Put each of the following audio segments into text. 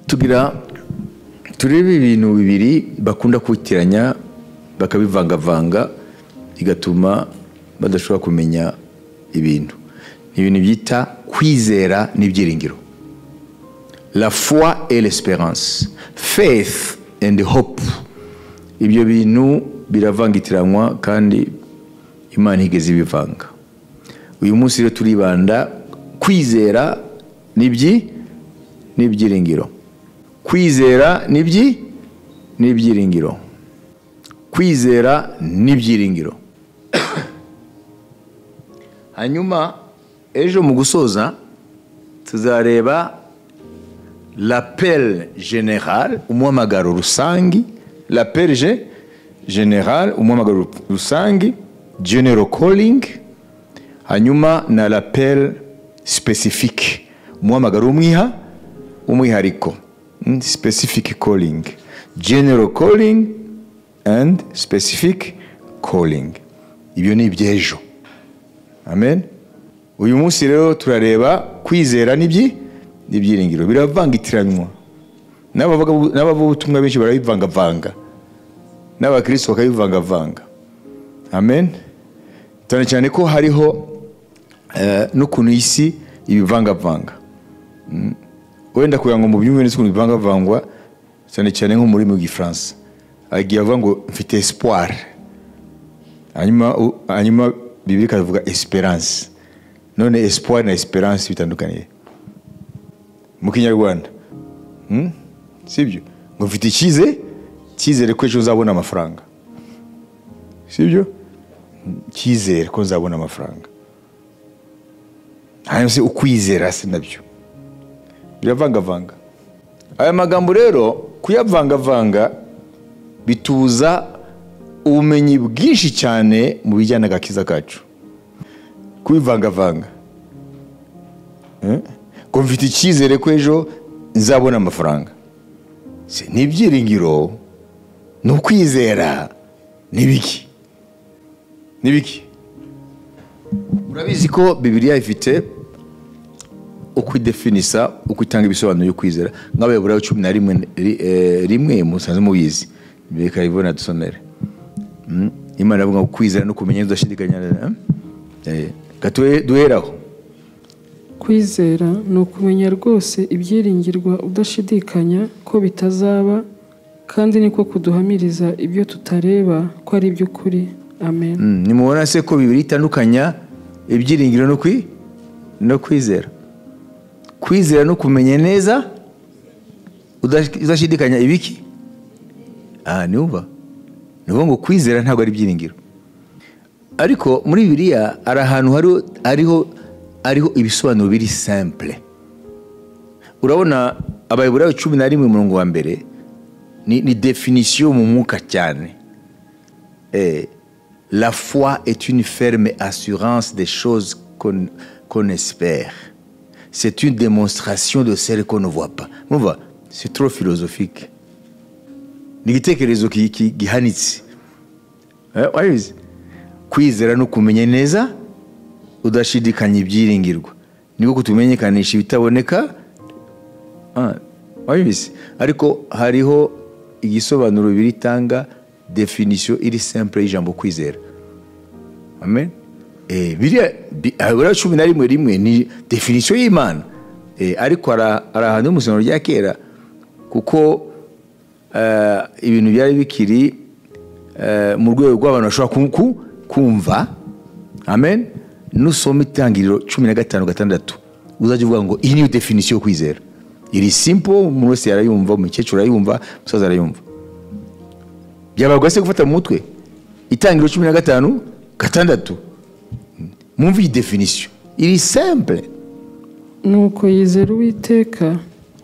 tugira turebe ibintu bibiri bakunda kwitiranya bakabivangavanga bigatuma badashobora kumenya ibintu. Ibintu byita kwizera n'ibyiringiro. La foi et l'espérance, faith and hope. Ibyo bintu biravangitiranwa kandi Imana igeze ibivanga. Uyu munsi rero turibanda kwizera n'ibyiringiro. Kwizera n'ibyiringiro. Kwizera n'ibyiringiro. Hanyuma ejo mu gusoza tuzareba l'appel général, umuhamagaro rusangi, l'appel général, umuhamagaro rusangi, general calling, hanyuma na l'appel spécifique, umuhamagaro umwihariko, specific calling, general calling and specific calling. Ibyo ni iby'ejo. Amen. Uyu munsi rero turareba kwizera n'ibyiringiro biravangitiranywa. N'abavugabutumwa benshi barabivangavanga, n'abakristo bakabivangavanga. Amen. Cyane ko hariho n'ukuntu isi ibivangavanga. Wenda kugira ngo mu byumve n'ukuntu ibivangavangwa cyane nko muri mu Gifaransa agiye avuga ngo mfite espoir, hanyuma Bibiliya ikavuga espérance. None espoir na espérance bitandukanye mu Kinyarwanda. Sibyo ngo mfite icyizere ko ejo nzabona amafaranga. Sibyo cyizere ko nzabona amafaranga. Hanyuma se ukwizera se nabyo biravangavanga. Aya magambo rero kuyavangavanga bituza ubumenyi bwinshi cyane mu bijyana n'agakiza kacu. Kubivangavanga ko mfite icyizere ko ejo nzabona amafaranga. Se n'ibyiringiro n'ukwizera n'ibiki. Urabizi ko Bibiliya ifite ukwidefinisa, ukwitanga ibisobanuro y'ukwizera. Nk'Abaheburayo 11:1 musanze mubizi. Beka ibona dusomere. Imana avuga ngo kwizera no kumenya udashidikanya. Duheraho. Kwizera ni ukumenya rwose ibyiringirwa udashidikanya ko bitazaba, kandi niko kuduhamiriza ibyo tutareba ko ari by'ukuri. Amen. Nimubona se ko Bibiliya itandukanya ibyiringiro no kwizera. Kwizera no kumenya neza udashidikanya ibiki? Niumva. Nivuga ngo kwizera ntabwo ari ibyiringiro. Ariko muri Bibiliya ari ahantu hariho ibisobanuro biri simple. Urabona Abaheburayo 11:1 ni définition mu mwuka cyane. La foi est une ferme assurance des choses qu'on espère. C'est une démonstration de celles qu'on ne voit pas. Mwumva, c'est trop philosophique. Ni igitekerezo gihanitse. Wabizi? Kwizera no kumenya neza udashidikanya ibyiringirwa. Niko kutumenyekanisha ibitaboneka. Wabizi? Ariko hariho igisobanuro biritanga definition iri simple y'ijambo kwizera. Amen. Biriya Abaheburayo 11:1 ni definition y'Imana. Ariko arahantu mu Isezerano rya Kera kuko ibintu byari bikiri mu rwego rw'abantu bashobora kumva. Amen. Nusoma Itangiriro 15:6 uzajya uvuga ngo iyi ni definition yo kwizera. Iri simple, umuntu wese yarayumva, umukecuru arayumva, umusaza arayumva. Byabagwa se gufata mu mutwe Itangiriro 15:6 mumva iyi definition iri simple. Nuko yizera Uwiteka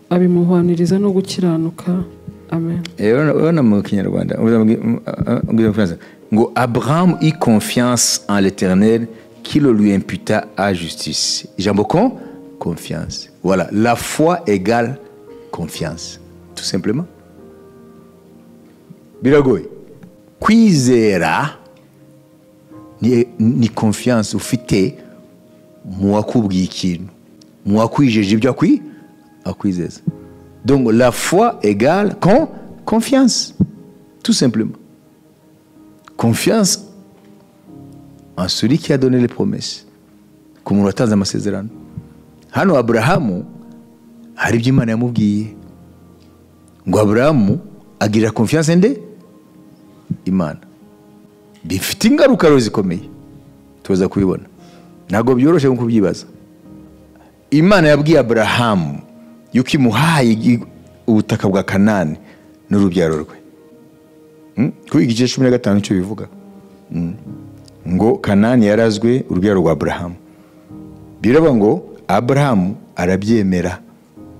abimuhwaniriza no gukiranuka. Amen. Urabona mu Kinyarwanda ngo Abraham eut confiance en l'Éternel qui le lui imputa à justice. Ijambo confiance. Voilà, la foi égale confiance, tout simplement. Biragoye. Kwizera ni confiance ufite mu wakubwiye ikintu, mu wakwijeje ibyo akwizeza. Donc la foi égale confiance, tout simplement. Confiance en celui qui a donné les promesses. Ku muntu watanze amasezerano. Hano Aburahamu hari ibyo Imana yamubwiye ngo Aburahamu agirira confiance nde Imana. Bifite ingaruka rero zikomeye tuza kubibona, ntabwo byoroshye nko kubyibaza. Imana yabwiye Aburahamu yuko imuhaye ubutaka bwa Kanani n'urubyaro rwe. Kuri igice 15 cyo bivuga ngo Kanani yarazwe urubyaro rwa Aburahamu. Biravuga ngo Aburahamu arabyemera,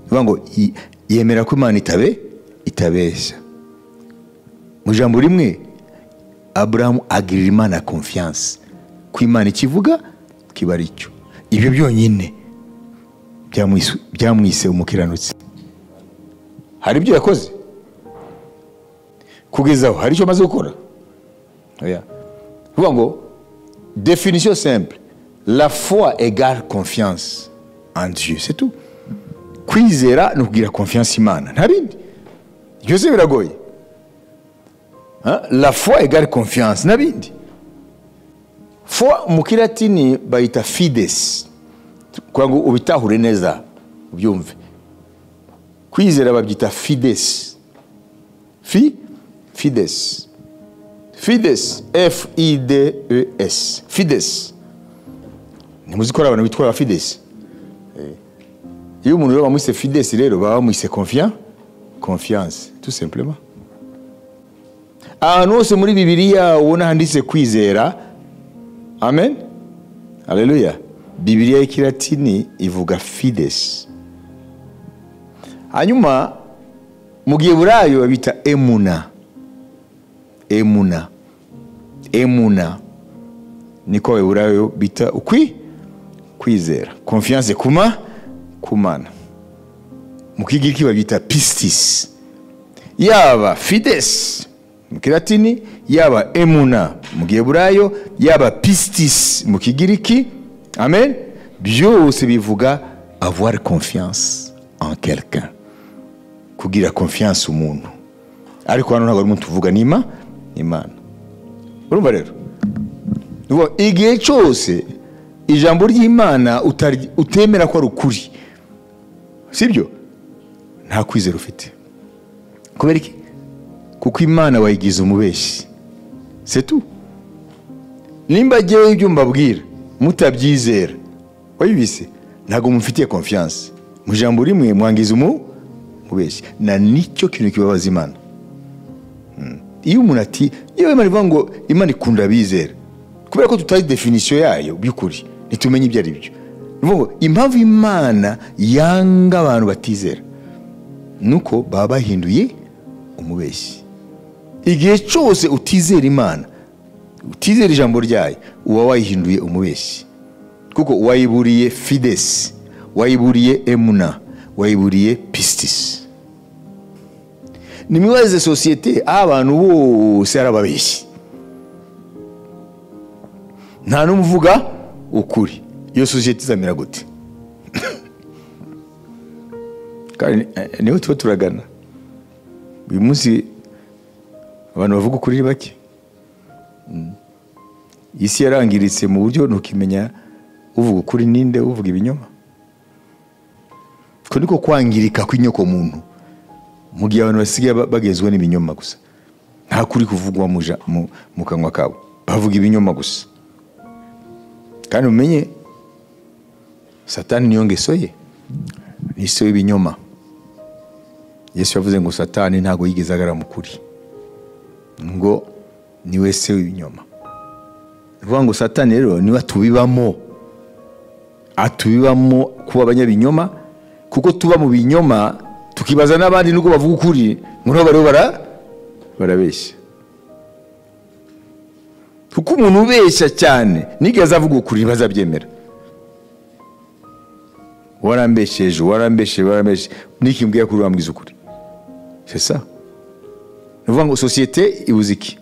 bivuga ngo yemera ko Imana itabeshya. Mu jambo rimwe Aburahamu agirira Imana confiance ko Imana ikivuga kiba ari cyo. Ibyo byonyine byamwise umukiranutsi. Hari ibyo yakoze kugezaho, hari icyo amaze gukora. Bivuga ngo définition simple, la foi égale confiance en Dieu, c'est tout. Kwizera no kugira confiance Imana, nta bindi. Byose biragoye. La foi égale confiance, nta bindi. Foi mu kilatini bayita fides, kwa ngo ubitahure neza ubyumve. Kwizera babyita fides. Fides. Fides, F-I-D-E-S. Fides. Ni muzi ko abantu bitwara Fides. Iyo umuntu rero bamwise Fides rero baba bamwise confiance, tout simplement. Ahantu hose muri Bibiliya ubona handitse kwizera, amen, haleluya, Bibiliya y'ikilatini ivuga fides. Hanyuma mu Giheburayo babita emuna niko Abaheburayo bita kwizera, confiance kumana. Mu Kigiriki babita pistis. Yaba fides mu Kilatini, yaba emuna mu Giheburayo, yaba pistis mu Kigiriki, amen, byose bivuga avoir confiance en quelqu'un, kugira confiance umuntu. Ariko hano ntabwo ari umuntu tuvuga nima Imana. Urumva rero igihe cyose ijambo ry'Imana utemera ko ari ukuri, sibyo, nta kwizera ufite. Kubera iki? Kuko Imana wayigize umubeshyi, c'est tout. Nimba agiye ibyo mbabwira mutabyizera, wayibise, ntabwo mufitiye confiance. Mu jambo rimwe mwangiza umubeshyi, na nicyo kintu kibabaza Imana. Iyo umuntu ati yewe Imana ivuga ngo Imana ikunda abizera, kubera ko tutazi definition yayo by'ukuri nitumenye ibyo ari byo. Bivuga ngo impamvu Imana yanga abantu batizera nuko baba bahinduye umubeshyi. Igihe cyose utizera Imana, utizera ijambo ryayo, uba wayihinduye umubeshyi, kuko wayiburiye fides, wayiburiye emuna, wayiburiye pistis. Nimwibaze societe abantu bose arababeshyi, nta n'umuvuga ukuri. Iyo societe izamera gute? Kandi niho tuba turagana uyu munsi. Abantu bavuga ukuri ni bake. Isi yarangiritse mu buryo ntukimenya uvuga ukuri ninde, uvuga ibinyoma. Ko niko kwangirika kw'inyoko muntu, mu gihe abantu basigaye bagezwe n'ibinyoma gusa, nta kuri kuvugwa mu kanwa kabo, bavuga ibinyoma gusa. Kandi umenye Satani niyo ngeso ye, ni se w'ibinyoma. Yesu yavuze ngo Satani ntago yigeze agara mu kuri, ngo niwe se w'ibinyoma. Bivuga ngo Satani rero niwe atubibamo kuba abanyabinyoma, kuko tuba mu binyoma tukibaza n'abandi nuko bavuga ukuri ngo nabo bariho barabeshya. Kuko umuntu ubeshya cyane nigeze avuga ukuri bazabyemera. Warambesheje niki mbwiye kuri wambwiza ukuri, c'est ça. Bivuga ngo société ibuze iki?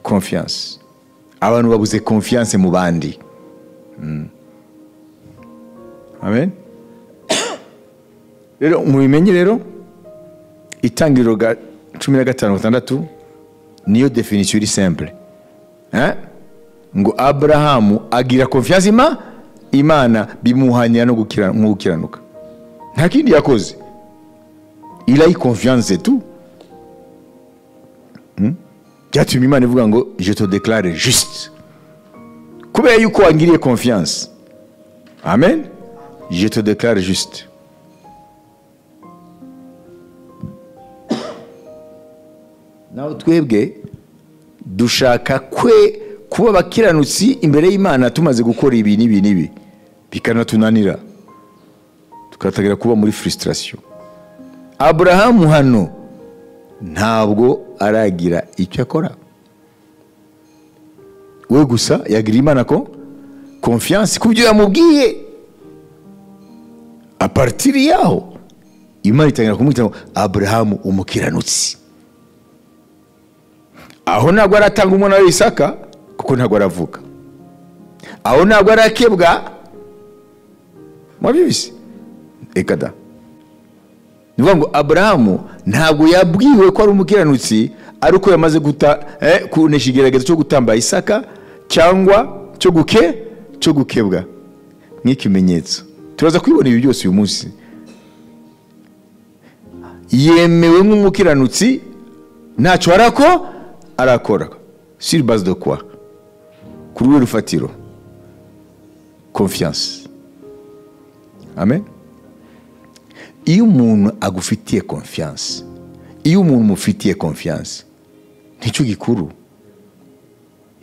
Confiance. Abantu babuze confiance mu bandi. Amen. rero mubimenye rero itangiriro ga 15:6 niyo definition iri simple ngo Abrahamu agira confiance Imana bimuhanya no gukiranuka nta kindi yakoze il a eu confiance et tout byatumye Imana ivuga ngo je te déclare juste kubera yuko wangiriye confiance amen je te déclare juste naho twebwe dushaka kuba abakiranutsi imbere y'Imana tumaze gukora ibi n'ibi bikanatunanira tukatagira kuba muri frustration. Abrahamu hano ntabwo aragira icyo akora, we gusa yagira Imana ko confiance kubyo yamubwiye. A partir yaho Imana itangira kumwita Abrahamu umukiranutsi. Aho ntabwo aratanga umwana wa Isaka kuko ntabwo aravuga. Aho ntabwo arakebwa mwabibise ekada. Nivuga Abrahamu ntabwo yabwiwe ko ari umukiranutsi ariko yamaze kunesha igeragezo cyo gutamba Isaka cyangwa cyo gukebwa nk'ikimenyetso. Turaza kwibona ibi byose uyu munsi. Yemewe nk'umukiranutsi ntacyo arakora. Sur base de quoi? Kuri we rufatiro. Confiance. Amen. Iyo umuntu agufitiye confiance, iyo umuntu mufitiye confiance, nicyo gikuru.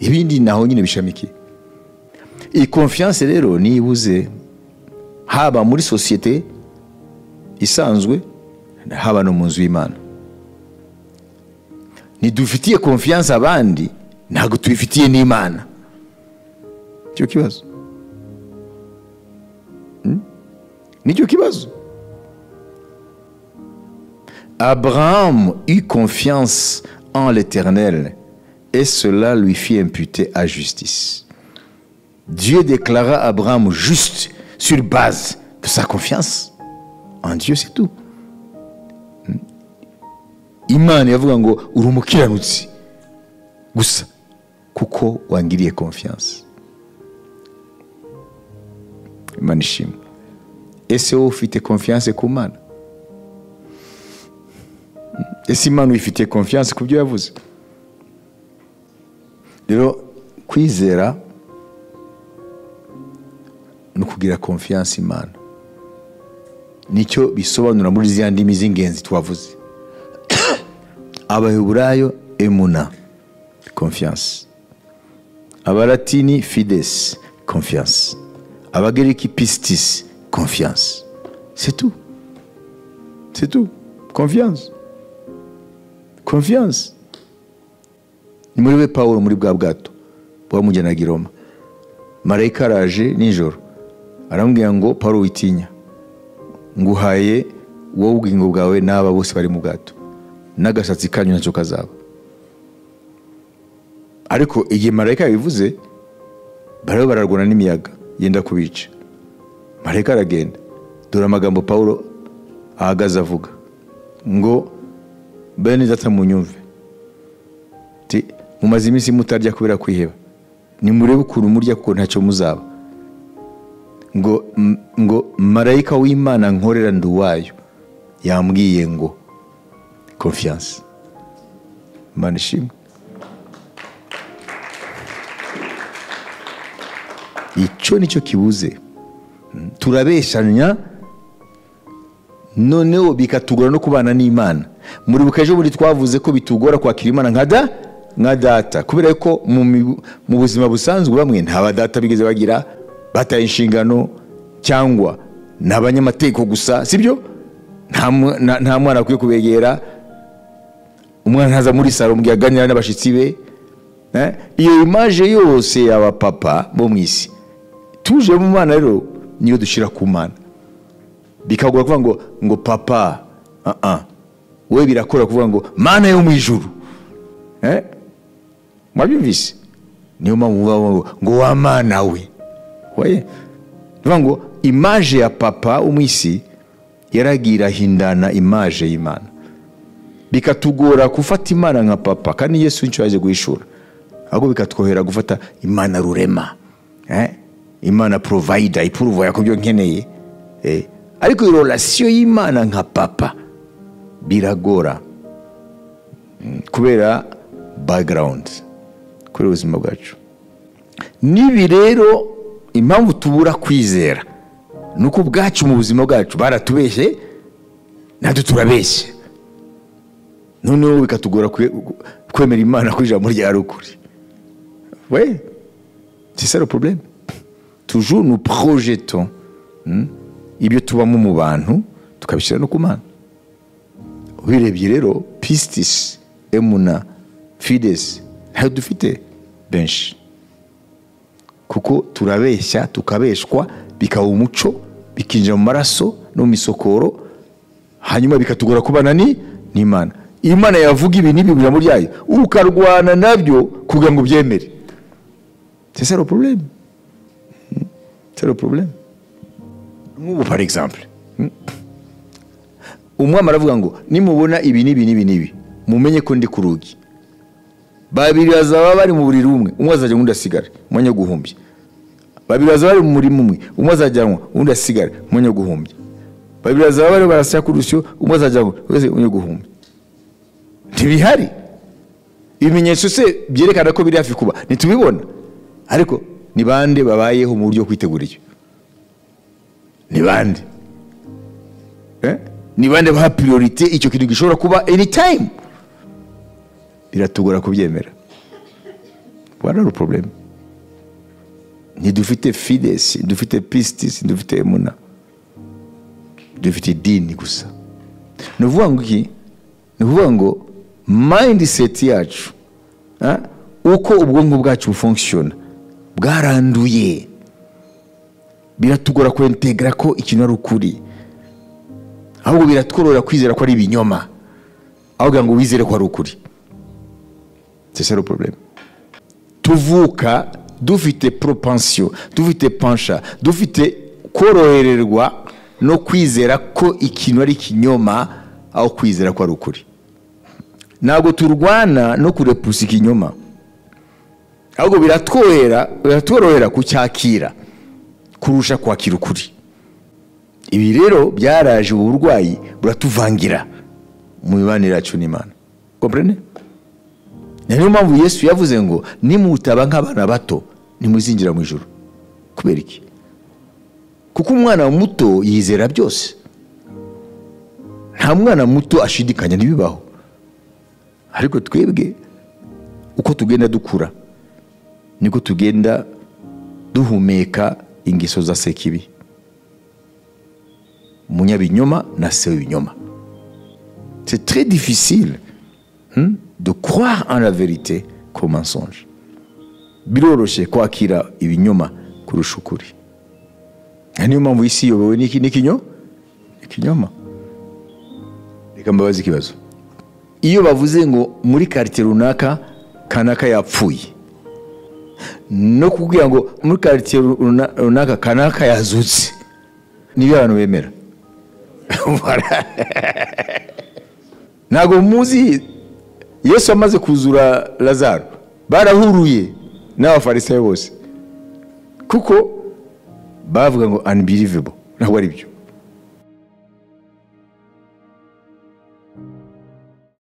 Ibindi naho nyine bishamiki. Iyi confiance rero nibuze haba muri societe isanzwe haba no mu nzu y'Imana. Nidufitiye confiance abandi ntago tuyifitiye n'Imana. Cyo kibazo. Nicyo kibazo. Abraham eut confiance en l'Éternel et cela lui fit imputer à justice. Dieu déclara Abraham juste sur base de sa confiance en Dieu, c'est tout. Imana yavuga ngo uri umukiranutsi gusa kuko wangiriye confiance. Imana ishimwe. Ese wowe ufite confiance ku Mana? Ese Imana uyifitiye confiance ku byo yavuze? Rero kwizera no kugira confiance Imana nicyo bisobanura muri zya ndimi z'ingenzi twavuze. Abaheburayo emuna, confiance. Abalatini fides, confiance. Abagereki pistis, confiance. C'est tout. C'est tout. Confiance. Confiance. Ni muri we Paulo muri bwa bwato bwamujyanaga i Roma. Marayika araje nijoro arambwira ngo Paulo witinya, nguhaye wowe ubugingo bwawe n'aba bose bari mu bwato, n'agasatsi kanyu nacyo kazaba. Ariko igihe marayika yabivuze baraho bararwana n'imiyaga yenda kubica. Marayika aragenda, dore amagambo Paulo ahagaze avuga ngo bene data munyumve, mumaze iminsi mutarya kubera kwiheba, nimurebe ukuntu murya kuko ntacyo muzaba. ngo marayika w'Imana nkorera nduwayo yambwiye ngo confiance. Imana ishimwe. Icyo nicyo kibuze. Turabeshanya noneho bikatugora no kubana n'Imana. Muri bukaje buri twavuze ko bitugora kwakira Imana nka data kubera ko mu buzima busanzwe bamwe nta data bigeze bagira, bataye inshingano cyangwa n'abanyamategeko gusa, sibyo? Nta mwana akwiye kubegera. Umwana ntaza muri salo mugiganira n'abashitsi be. Iyo image yose y'aba papa bo mwisi tuje mu Mana rero niyo dushira ku Mana. Bikagura kuvuga ngo papa we birakora kuvuga ngo Mana yo mu ijuru. Mwabyumvise? Niyo mpamvu ngo wa Mana we. Waye. Ngo image ya papa umwisi yaragira hindana image y'Imana, bikatugora gufata Imana nka papa, kandi Yesu nicyo yaje guhishura, ahubwo bikatwohera gufata Imana rurema, Imana provider, ipuruva yakubyo nkeneye, ariko relation y'Imana nka papa biragora kubera background, kubera ubuzima bwacu. Nibi rero impamvu tubura kwizera nuko bwacu mu buzima bwacu baratubeshye, natwe turabeshye, noneho bikatugora kwemera Imana ko ijambo ryari ukuri. Ouais, c'est ça le problème. Toujours nous projetons ibyo tubamo mu bantu tukabishyira no ku Mana. Ubirebye rero pistis, emuna, fides ntayo dufite benshi, kuko turabeshya tukabeshwa, bikaba umuco, bikinjira mu maraso no mu misokoro, hanyuma bikatugora kubana n'Imana. Imana yavuga ibi n'ibi mu ryayo, ukarwana nabyo kugira ngo byemere. C'est ça le problème. C'est le problème. Nk'ubu par exemple, umwami aravuga ngo nimubona ibi n'ibi mumenye ko ndi ku rugi. Babiri bazaba bari mu buriri umwe, umwe azajya undi asigara, umwe guhumbya. Babiri bazaba bari mu murimo umwe, umwe azajyanwa undi asigara, umwe guhumbya. Babiri bazaba bari barasya ku rusyo, umwe azajyanwa umwe guhumbya. Ntibihari. Ibimenyetso se byerekana ko biri hafi kuba, ntitubibona. Ariko ni bande babayeho mu buryo kwitegura icyo? Ni bande? Ni bande baha priorité icyo kintu gishobora kuba anytime? Biratugora kubyemera. Voilà le problème. Ni dufite fides, dufite pistis, dufite emuna, dufite dini gusa. Nuvuga ngo iki? Nuvuga ngo mindset yacu, uko ubwonko bwacu bufunctiona bwaranduye, biratugora kwintegra ko ikintu ari ukuri, ahubwo biratworora kwizera ko ari ibinyoma, ahubwo ngo wizere ko ari ukuri. C'est ça le problème. Tuvuka dufite propension, dufite penchant, dufite korohererwa no kwizera ko ikintu ari kinyoma aho kwizera ko ari ukuri. Ntabwo turwana no kurepusa ikinyoma, ahubwo biratworohera kucyakira kurusha kwakira ukuri. Ibi rero byaraje uburwayi buratuvangira mu mibanire yacu n'Imana. Comprenez? Niyo mpamvu Yesu yavuze ngo nimutaba nk'abana bato nimuzinjira mu ijuru. Kubera iki? Kuko umwana muto yizera byose. Nta mwana muto ashidikanya ntibibaho. Ariko twebwe uko tugenda dukura niko tugenda duhumeka ingeso za sekibi, munyabinyoma na se w'ibinyoma. C'est très difficile de croire en la vérité comme mensonge. Biroroshe kwakira ibinyoma kurusha ukuri. Niyo mpamvu isi yobewe n'ikinyoma. Reka mbabaze ikibazo. Iyo bavuze ngo muri quartier runaka kanaka yapfuye, no kugira ngo muri quartier runaka kanaka yazutse, niyo abantu bemera. Ntago muzi Yesu amaze kuzura Lazaro barahuruye n'abafarisayo bose, kuko bavuga ngo unbelievable, ntabwo ari byo.